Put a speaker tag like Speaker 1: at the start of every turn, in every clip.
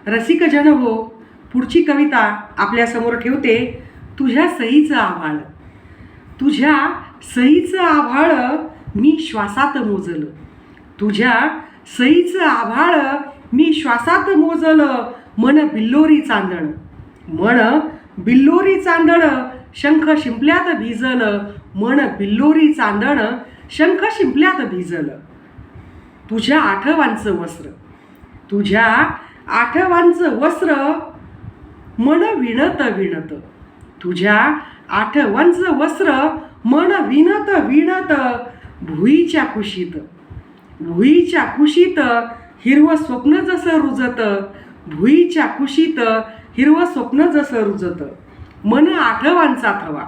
Speaker 1: रसिक जन हो, पुढची कविता आपल्यासमोर ठेवते. तुझ्या सईचं आभाळ. तुझ्या सईचं आभाळ मी श्वासात मोजलं. तुझ्या सईचं आभाळ मी श्वासात मोजलं. मन बिल्लोरी चांदण, मन बिल्लोरी चांदण, शंख शिंपल्यात भिजलं. मन बिल्लोरी चांदण, शंख शिंपल्यात भिजलं. तुझ्या आठवांचं वस्त्र, तुझ्या आठवांचं वस्त्र मन विणत विणत. तुझ्या आठवांचं वस्त्र मन विणत विणत. भुईच्या कुशीत, भुईच्या कुशीत हिरवं स्वप्न जसं रुजत. भुईच्या कुशीत हिरवं स्वप्न जसं रुजत. मन आठवांचा थवा,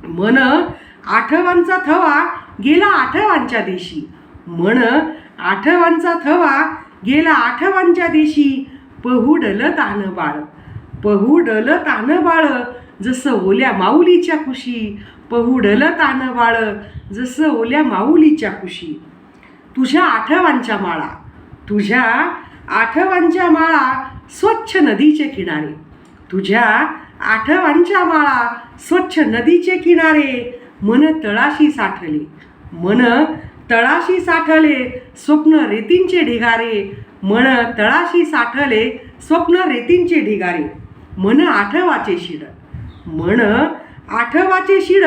Speaker 1: मन आठवांचा थवा गेला आठवांच्या देशी. मन आठवांचा थवा गेला आठवांच्या देशी. पहुडलं तान बाळ, पहुडलं तान बाळ जसं ओल्या माऊलीच्या कुशी. पहुडलं तान बाळ जसं ओल्या माऊलीच्या कुशी. तुझ्या आठवांच्या माळा, तुझ्या आठवांच्या माळा स्वच्छ नदीचे किनारे. तुझ्या आठवांच्या माळा स्वच्छ नदीचे किनारे. मन तळाशी साठले, मन तळाशी साठले स्वप्न रेतींचे ढिगारे. मन तळाशी साठले स्वप्न रेतींचे ढिगारे. मन आठवाचे शिड, मन आठवाचे शिड,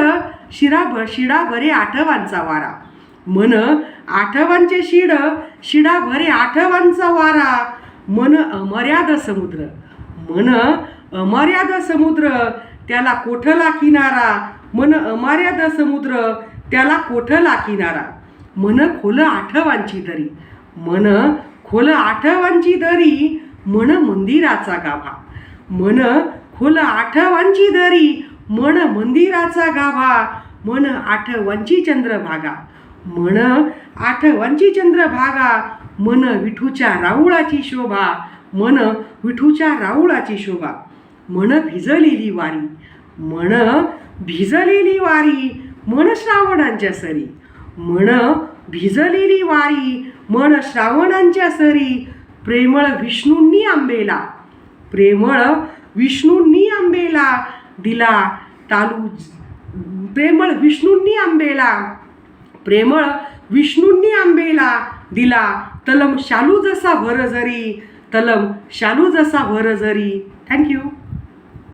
Speaker 1: शिडा भरे आठवांचा वारा. मन आठवांचे शिड, शिडा भरे आठवांचा वारा. मन अमर्याद समुद्र, मन अमर्याद समुद्र त्याला कोठला किनारा. मन अमर्याद समुद्र त्याला कोठला किनारा. मन खोल आठवांची दरी, मन खोल आठवांची दरी. मन मंदिराचा गाभा, मन खोल आठवांची दरी. मन मंदिराचा गाभा. मन आठवांची चंद्रभागा, मन आठवांची चंद्रभागा. मन विठूच्या राऊळाची शोभा, मन विठूच्या राऊळाची शोभा. मन भिजलेली वारी, मन भिजलेली वारी. मन श्रावणांच्या सरी, मन भिजलेली वारी. मन श्रावणांच्या सरी. प्रेमळ विष्णूंनी आंबेला, प्रेमळ विष्णूंनी आंबेला दिला तालू. प्रेमळ विष्णूंनी आंबेला, प्रेमळ विष्णूंनी आंबेला दिला. तलम शालू जसा भर जरी, तलम शालू जसा भर जरी. थँक्यू.